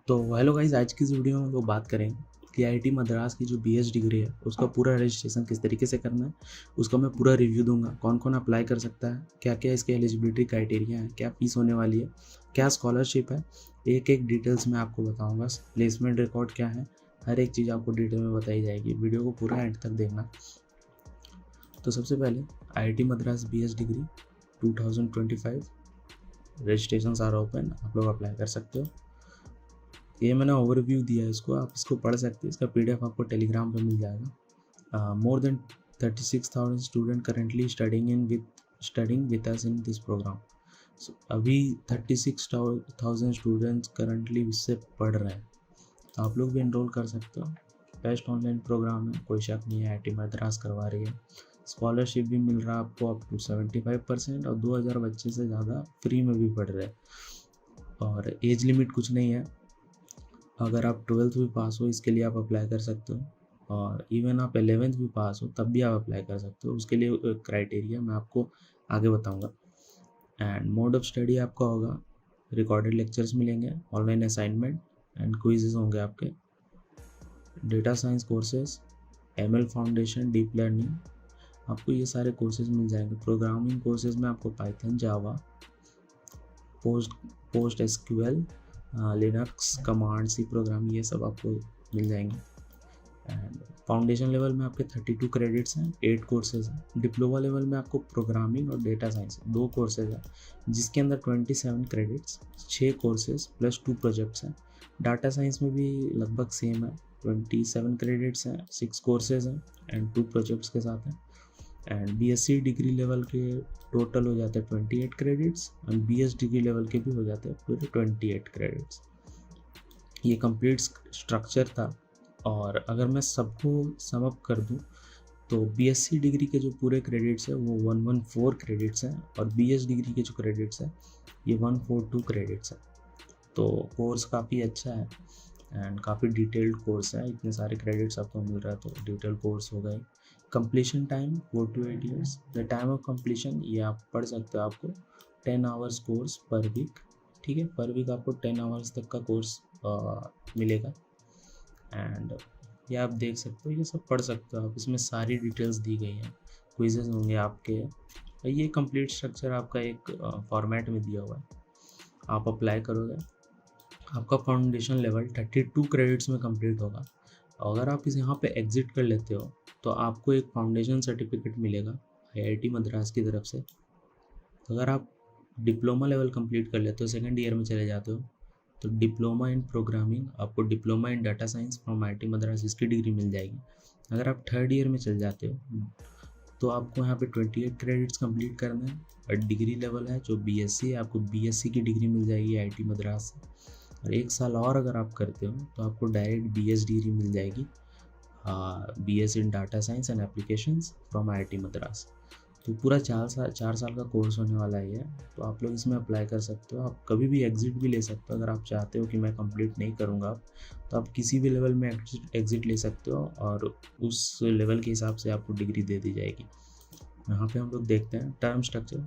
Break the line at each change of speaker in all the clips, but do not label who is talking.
तो hello guys, आज की इस वीडियो में हम लोग बात करेंगे कि आईआईटी मद्रास की जो बीएस डिग्री है उसका पूरा रजिस्ट्रेशन किस तरीके से करना है। उसका मैं पूरा रिव्यू दूंगा, कौन कौन अप्लाई कर सकता है, क्या क्या इसके एलिजिबिलिटी क्राइटेरिया है, क्या फीस होने वाली है, क्या स्कॉलरशिप है, एक एक डिटेल्स मैं आपको बताऊंगा। प्लेसमेंट रिकॉर्ड क्या है, हर एक चीज़ आपको डिटेल में बताई जाएगी। वीडियो को पूरा एंड तक देखना। तो सबसे पहले IIT Madras BS degree 2025 registration are open, आप लोग अप्लाई कर सकते हो। ये मैंने ओवरव्यू दिया है इसको, आप इसको पढ़ सकते हैं। इसका पीडीएफ आपको टेलीग्राम पे मिल जाएगा। More than 36,000 student currently studying with us in this program. अभी 36,000 स्टूडेंट्स करंटली इससे पढ़ रहे हैं, तो आप लोग भी इनरोल कर सकते हो। बेस्ट ऑनलाइन प्रोग्राम है, कोई शक नहीं है, आईआईटी मद्रास करवा रही है। स्कॉलरशिप भी मिल रहा है आपको अप टू 75% और 2,000 बच्चे से ज़्यादा फ्री में भी पढ़ रहे हैं। और एज लिमिट कुछ नहीं है, अगर आप 12th भी पास हो इसके लिए आप अप्लाई कर सकते हो, और इवन आप 11th भी पास हो तब भी आप अप्लाई कर सकते हो। उसके लिए क्राइटेरिया मैं आपको आगे बताऊंगा। एंड मोड ऑफ स्टडी आपका होगा, रिकॉर्डेड लेक्चर्स मिलेंगे, ऑनलाइन असाइनमेंट एंड क्विजेज होंगे आपके। Data science courses, ML foundation, deep learning, आपको ये सारे कोर्सेज मिल जाएंगे। प्रोग्रामिंग कोर्सेज में आपको Python, Java, Post SQL, Linux command, C program, ये सब आपको मिल जाएंगे। एंड फाउंडेशन लेवल में आपके 32 क्रेडिट्स हैं, 8 कोर्सेज हैं। डिप्लोमा लेवल में आपको प्रोग्रामिंग और डेटा साइंस 2 कोर्सेज हैं, जिसके अंदर 27 क्रेडिट्स, 6 कोर्सेज प्लस 2 प्रोजेक्ट्स हैं। डाटा साइंस में भी लगभग सेम है, 27 क्रेडिट्स हैं, 6 कोर्सेज हैं एंड 2 प्रोजेक्ट्स के साथ हैं। एंड बीएससी डिग्री लेवल के टोटल हो जाते हैं 28 क्रेडिट्स, और बीएस डिग्री लेवल के भी हो जाते हैं पूरे 28 क्रेडिट्स। ये कंप्लीट स्ट्रक्चर था। और अगर मैं सबको सम अप कर दूं तो बीएससी डिग्री के जो पूरे क्रेडिट्स है वो 114 क्रेडिट्स हैं, और बीएस डिग्री के जो क्रेडिट्स है ये 142 क्रेडिट्स है। तो कोर्स काफ़ी अच्छा है एंड काफ़ी डिटेल्ड कोर्स है। इतने सारे क्रेडिट्स आपको मिल रहा है तो डिटेल्ड कोर्स हो गए। Completion time 4 to 8 years। The time of completion ये आप पढ़ सकते हो, आपको 10 आवर्स कोर्स पर वीक, ठीक है। पर वीक आपको 10 आवर्स तक का कोर्स मिलेगा। एंड ये आप देख सकते हो, ये सब पढ़ सकते हो आप, इसमें सारी डिटेल्स दी गई हैं, क्विजेज होंगे आपके। ये कंप्लीट स्ट्रक्चर आपका एक फॉर्मेट में दिया हुआ है। आप अप्लाई करोगे, आपका फाउंडेशन लेवल 32 क्रेडिट्स में कंप्लीट होगा। अगर आप इस यहाँ पे एग्जिट कर लेते हो तो आपको एक फाउंडेशन सर्टिफिकेट मिलेगा आईआईटी मद्रास की तरफ से। अगर आप डिप्लोमा लेवल कंप्लीट कर लेते हो, सेकेंड ईयर में चले जाते हो, तो डिप्लोमा इन प्रोग्रामिंग, आपको diploma in data science from IIT Madras, इसकी डिग्री मिल जाएगी। अगर आप थर्ड ईयर में चले जाते हो तो आपको यहाँ पे 28 क्रेडिट्स कंप्लीट करना है, और डिग्री लेवल है जो बीएससी है, आपको बीएससी की डिग्री मिल जाएगी आईआईटी मद्रास से। और 1 साल और अगर आप करते हो तो आपको डायरेक्ट बीएस डिग्री मिल जाएगी, BS in data science and applications from IIT Madras. तो पूरा 4 साल का कोर्स होने वाला है। तो आप लोग इसमें अप्लाई कर सकते हो। आप कभी भी एग्जिट भी ले सकते हो, अगर आप चाहते हो कि मैं कंप्लीट नहीं करूँगा तो आप किसी भी लेवल में एग्जिट ले सकते हो, और उस लेवल के हिसाब से आपको डिग्री दे दी जाएगी। यहाँ पे हम लोग देखते हैं टर्म स्ट्रक्चर।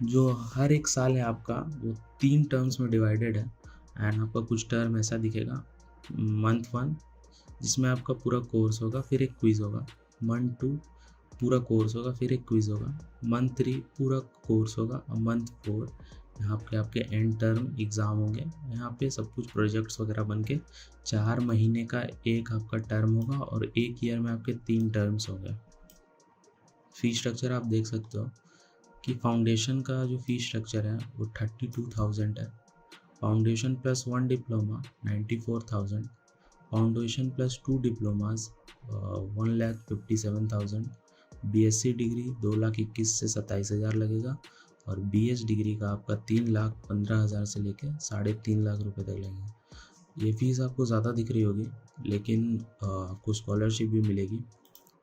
जो हर एक साल है आपका वो 3 टर्म्स में डिवाइडेड है। एंड आपका कुछ टर्म ऐसा दिखेगा, मंथ 1 जिसमें आपका पूरा कोर्स होगा, फिर एक क्विज होगा। मंथ 2 पूरा कोर्स होगा, फिर एक क्विज होगा। मंथ 3 पूरा कोर्स होगा, और मंथ 4 यहाँ पे आपके एंड टर्म एग्ज़ाम होंगे। यहाँ पे सब कुछ प्रोजेक्ट्स वगैरह बन के 4 महीने का एक आपका टर्म होगा, और एक ईयर में आपके 3 टर्म्स होंगे। फीस स्ट्रक्चर आप देख सकते हो कि फाउंडेशन का जो फीस स्ट्रक्चर है वो 32,000 है। Foundation plus 1 diploma 94,000। Foundation plus 2 diplomas 1,57,000। BSc degree 2,21,000 से 27,000 लगेगा, और बीएस डिग्री का आपका 3,15,000 से लेके 3.5 लाख रुपए तक लगेगा। ये फीस आपको ज़्यादा दिख रही होगी, लेकिन आपको स्कॉलरशिप भी मिलेगी।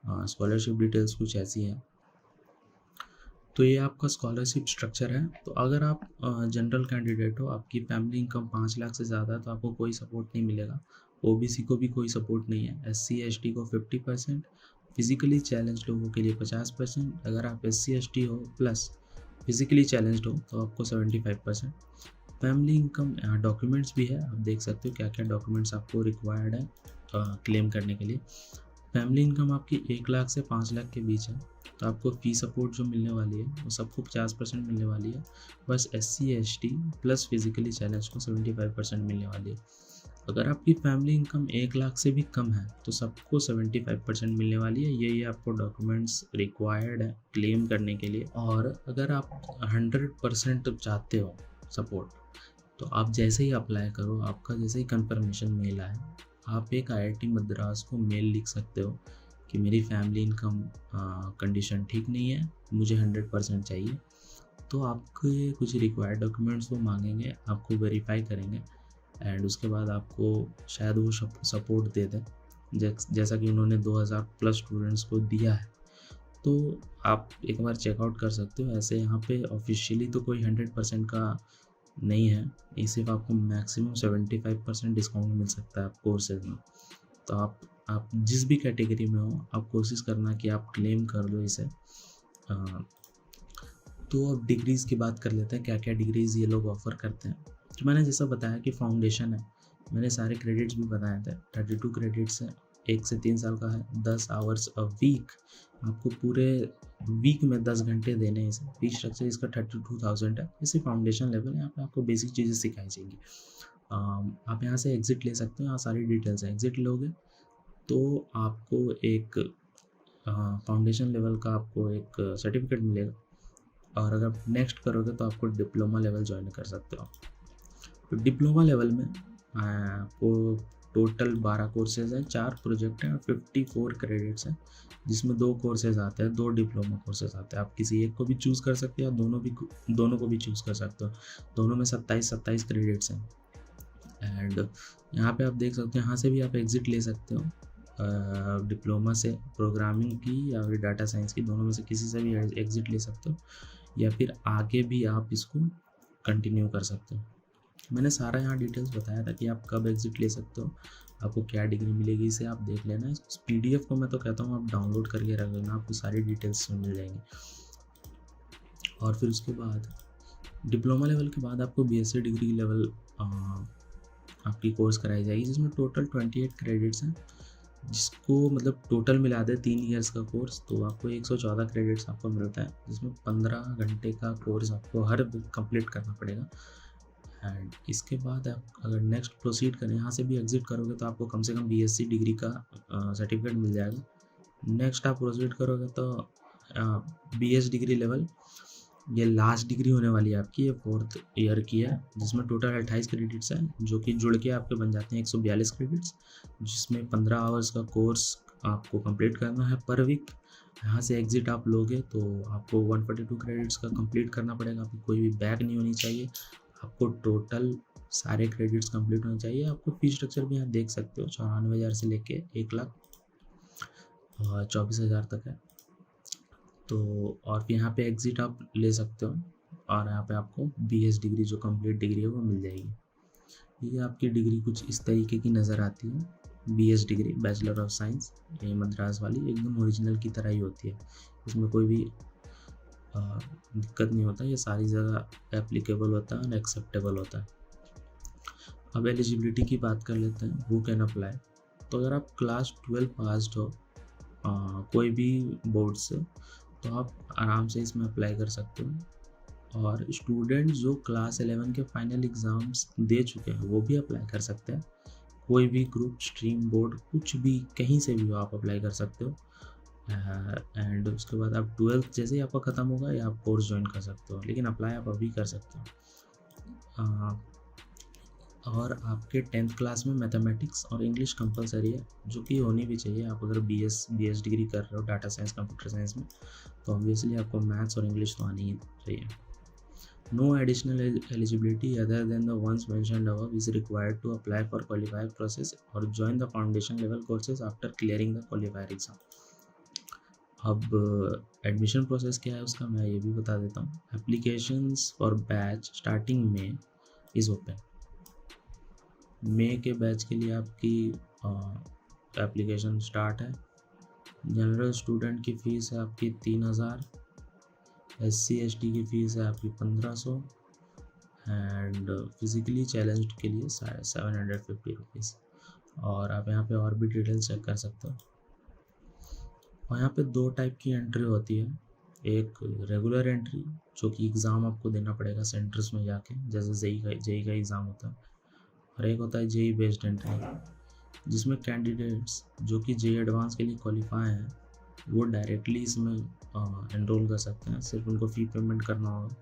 स्कॉलरशिप डिटेल्स कुछ ऐसी हैं। तो ये आपका स्कॉलरशिप स्ट्रक्चर है। तो अगर आप जनरल कैंडिडेट हो, आपकी फैमिली इनकम 5 लाख से ज़्यादा है, तो आपको कोई सपोर्ट नहीं मिलेगा। ओबीसी को भी कोई सपोर्ट नहीं है। एससी एसटी को 50%, फिजिकली चैलेंज लोगों के लिए 50%। अगर आप एससी एसटी हो प्लस फिजिकली चैलेंज्ड हो तो आपको 75%। फैमिली इनकम डॉक्यूमेंट्स भी है, आप देख सकते हो क्या क्या डॉक्यूमेंट्स आपको रिक्वायर्ड है क्लेम करने के लिए। फैमिली इनकम आपकी 1 लाख से 5 लाख के बीच है, तो आपको फ़ी सपोर्ट जो मिलने वाली है वो सबको 50% मिलने वाली है। बस SC/ST प्लस फिजिकली चैलेंज को 75% मिलने वाली है। अगर आपकी फैमिली इनकम 1 लाख से भी कम है तो सबको 75% मिलने वाली है। ये आपको डॉक्यूमेंट्स रिक्वायर्ड है क्लेम करने के लिए। और अगर आप 100% चाहते हो सपोर्ट, तो आप जैसे ही अप्लाई करो, आपका जैसे ही कंफर्मेशन मेल आए, आप एक IIT मद्रास को मेल लिख सकते हो कि मेरी फैमिली इनकम कंडीशन ठीक नहीं है, मुझे 100% चाहिए। तो आपके कुछ रिक्वायर्ड डॉक्यूमेंट्स वो मांगेंगे, आपको वेरीफाई करेंगे एंड उसके बाद आपको शायद वो सपोर्ट दे दें, जैसा कि उन्होंने 2000 प्लस स्टूडेंट्स को दिया है। तो आप एक बार चेकआउट कर सकते हो। ऐसे यहाँ पे ऑफिशियली तो कोई 100% का नहीं है, ये सिर्फ आपको मैक्सिमम 75% डिस्काउंट मिल सकता है आप कोर्सेज में। तो आप जिस भी कैटेगरी में हो, आप कोशिश करना कि आप क्लेम कर लो इसे। तो अब डिग्रीज़ की बात कर लेते हैं, क्या क्या डिग्रीज़ ये लोग ऑफ़र करते हैं। तो मैंने जैसा बताया कि फाउंडेशन है, मैंने सारे क्रेडिट्स भी बताए थे। 32 क्रेडिट्स हैं, 1 से 3 साल का है, 10 आवर्स अ वीक। आपको पूरे वीक में 10 घंटे देने हैं इसे। फीस स्ट्रक्चर इसका 32,000 है। इसे फाउंडेशन लेवल है, यहाँ पे आपको बेसिक चीज़ें सिखाई जाएंगी। आप यहाँ से एग्ज़िट ले सकते हो, यहाँ सारी डिटेल्स है। एग्ज़िट लोगे तो आपको एक फाउंडेशन लेवल का आपको एक सर्टिफिकेट मिलेगा, और अगर आप नेक्स्ट करोगे तो आपको डिप्लोमा लेवल ज्वाइन कर सकते हो। तो डिप्लोमा लेवल में आपको टोटल 12 कोर्सेज हैं, 4 प्रोजेक्ट हैं और 54 क्रेडिट्स हैं, जिसमें 2 कोर्सेज आते हैं, 2 डिप्लोमा कोर्सेज आते हैं। आप किसी एक को भी चूज़ कर सकते हो या दोनों को भी चूज़ कर सकते हो। दोनों में 27 क्रेडिट्स हैं। एंड यहाँ पे आप देख सकते हो, यहाँ से भी आप एग्ज़िट ले सकते हो, डिप्लोमा से प्रोग्रामिंग की या फिर डाटा साइंस की, दोनों में से किसी से भी एग्ज़िट ले सकते हो, या फिर आगे भी आप इसको कंटिन्यू कर सकते हो। मैंने सारा यहाँ डिटेल्स बताया था कि आप कब एग्ज़िट ले सकते हो, आपको क्या डिग्री मिलेगी, इसे आप देख लेना। इस PDF को मैं तो कहता हूँ आप डाउनलोड करके रख लेना, आपको सारी डिटेल्स मिल जाएंगी। और फिर उसके बाद डिप्लोमा लेवल के बाद आपको BSc डिग्री लेवल आपकी कोर्स कराई जाएगी, जिसमें टोटल 28 क्रेडिट्स हैं, जिसको मतलब टोटल मिला दे 3 ईयर्स का कोर्स तो आपको 114 क्रेडिट्स आपको मिलता है, जिसमें 15 घंटे का कोर्स आपको हर वीक कंप्लीट करना पड़ेगा। एंड इसके बाद आप अगर नेक्स्ट प्रोसीड करें, यहाँ से भी एग्ज़िट करोगे तो आपको कम से कम BSc डिग्री का सर्टिफिकेट मिल जाएगा। नेक्स्ट आप प्रोसीड करोगे तो BS डिग्री लेवल, ये लास्ट डिग्री होने वाली है आपकी, ये 4th ईयर की है, जिसमें टोटल 28 क्रेडिट्स हैं, जो कि जुड़ के आपके बन जाते हैं 142 क्रेडिट्स, जिसमें 15 आवर्स का कोर्स आपको कंप्लीट करना है पर वीक। यहाँ से एग्ज़िट आप लोगे तो आपको 142 क्रेडिट्स का कंप्लीट करना पड़ेगा, आपकी कोई भी बैक नहीं होनी चाहिए, आपको टोटल सारे क्रेडिट्स कंप्लीट होने चाहिए। आपको फीस स्ट्रक्चर भी यहाँ देख सकते हो, 94,000 से लेके 1,24,000 तक है। तो और फिर यहाँ पे एग्ज़िट आप ले सकते हो, और यहाँ पे आपको BS डिग्री जो कंप्लीट डिग्री है वो मिल जाएगी। ये आपकी डिग्री कुछ इस तरीके की नज़र आती है। BS degree, bachelor of science, ये मद्रास वाली एकदम ओरिजिनल की तरह ही होती है, इसमें कोई भी दिक्कत नहीं होता, ये सारी जगह एप्लीकेबल होता है और एक्सेप्टेबल होता है। अब एलिजिबिलिटी की बात कर लेते हैं, हु कैन अप्लाई। तो अगर आप क्लास 12 पास्ड हो कोई भी बोर्ड से, तो आप आराम से इसमें अप्लाई कर सकते हो। और स्टूडेंट जो क्लास 11 के फाइनल एग्ज़ाम्स दे चुके हैं वो भी अप्लाई कर सकते हैं। कोई भी ग्रुप, स्ट्रीम, बोर्ड, कुछ भी कहीं से भी हो आप अप्लाई कर सकते हो। एंड उसके बाद आप 12th जैसे ही आपका ख़त्म होगा या आप कोर्स ज्वाइन कर सकते हो, लेकिन अप्लाई आप अभी कर सकते हो। और आपके 10th क्लास में मैथमेटिक्स और इंग्लिश कंपलसरी है, जो कि होनी भी चाहिए। आप अगर BS डिग्री कर रहे हो डाटा साइंस, कंप्यूटर साइंस में, तो ऑब्वियसली आपको मैथ्स और इंग्लिश तो आनी ही चाहिए। No additional eligibility other than the ones mentioned above is required to apply for qualified process और join the foundation level courses after clearing the qualifier exam. अब एडमिशन प्रोसेस क्या है उसका मैं ये भी बता देता हूँ। Applications for batch starting May is open. मई के बैच के लिए आपकी एप्लीकेशन स्टार्ट है। जनरल स्टूडेंट की फ़ीस है आपकी 3,000, SC/ST की फ़ीस है आपकी 1,500, एंड फिज़िकली चैलेंज्ड के लिए 750 रुपीज़। और आप यहाँ पे और भी डिटेल्स चेक कर सकते हो। और यहाँ पे 2 टाइप की एंट्री होती है, एक रेगुलर एंट्री जो कि एग्ज़ाम आपको देना पड़ेगा सेंटर्स में जाके, जैसे जेई का एग्ज़ाम होता है, और एक होता है जेई बेस्ड एंट्री, जिसमें कैंडिडेट्स जो कि जेई एडवांस के लिए क्वालिफाई हैं वो डायरेक्टली इसमें एनरोल कर सकते हैं। सिर्फ उनको फ़ी पेमेंट करना होगा,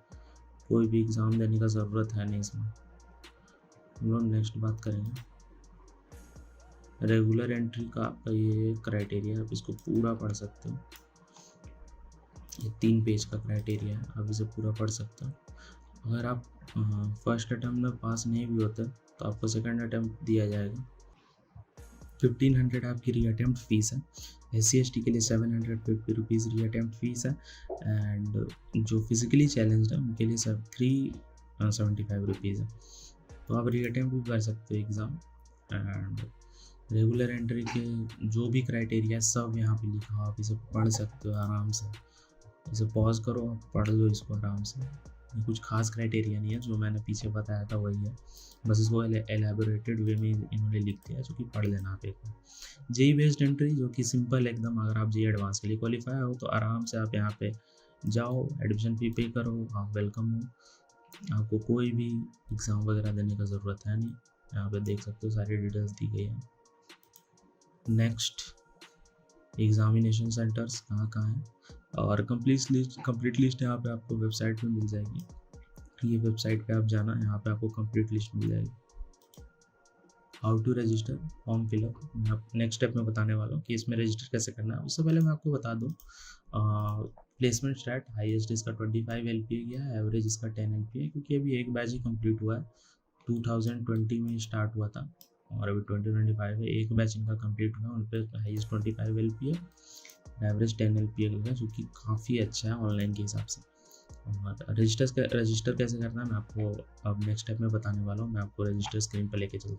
कोई भी एग्ज़ाम देने का ज़रूरत है नहीं इसमें। हम लोग नेक्स्ट बात करेंगे रेगुलर एंट्री का। आपका ये क्राइटेरिया, आप इसको पूरा पढ़ सकते हो। ये 3 पेज का क्राइटेरिया है, आप इसे पूरा पढ़ सकते हो। अगर आप फर्स्ट अटैम्प्ट में पास नहीं भी होते तो आपको सेकंड अटैम्प्ट दिया जाएगा। 1500 आपकी री अटैम्प्ट फीस है। SC/ST के लिए 750 रुपीज़ री अटैम्प्ट फीस है। एंड जो फिज़िकली चैलेंज्ड है उनके लिए सब 375 रुपीज़ है। तो आप री अटैम्प्ट भी कर सकते हो एग्ज़ाम। एंड रेगुलर एंट्री के जो भी क्राइटेरिया सब यहाँ पे लिखा हो, आप इसे पढ़ सकते हो आराम से। इसे पॉज करो, आप पढ़ लो इसको आराम से। ये कुछ खास क्राइटेरिया नहीं है, जो मैंने पीछे बताया था वही है, बस इसको एलैबोरेटेड वे में इन्होंने लिख दिया, जो कि पढ़ लेना आप एक बार। जेई बेस्ड एंट्री जो कि सिंपल एकदम, अगर आप जेई एडवांस के लिए क्वालिफाई हो तो आराम से आप यहाँ पे जाओ, एडमिशन फ़ी पे करो, आप वेलकम हो। आपको कोई भी एग्ज़ाम वगैरह देने का ज़रूरत है नहीं। यहाँ पे देख सकते हो सारी डिटेल्स दी गई है। नेक्स्ट, एग्जामिनेशन सेंटर्स कहाँ कहाँ हैं और कंप्लीट लिस्ट यहाँ पे आपको वेबसाइट पे मिल जाएगी। ये वेबसाइट पे आप जाना, यहाँ पे आपको कंप्लीट लिस्ट मिल जाएगी। How to register, form fill up, मैं आप नेक्स्ट स्टेप में बताने वाला हूँ कि इसमें रजिस्टर कैसे करना है। उससे पहले मैं आपको बता दूँ, प्लेसमेंट स्टैट हाईएस्ट इसका 25 LPA गया है, एवरेज इसका 10 LPA है, क्योंकि अभी एक बैच ही कंप्लीट हुआ है। 2020 में स्टार्ट हुआ था और अभी 2025 है, एक बैच इनका कंप्लीट हुआ, उन पर हाईएस्ट 25 LPA, एवरेज 10 LPA गया, जो कि काफ़ी अच्छा है ऑनलाइन के हिसाब से। और रजिस्टर कैसे करना है मैं आपको अब नेक्स्ट स्टेप में बताने वाला हूँ। मैं आपको रजिस्टर स्क्रीन पर लेके चलता हूँ।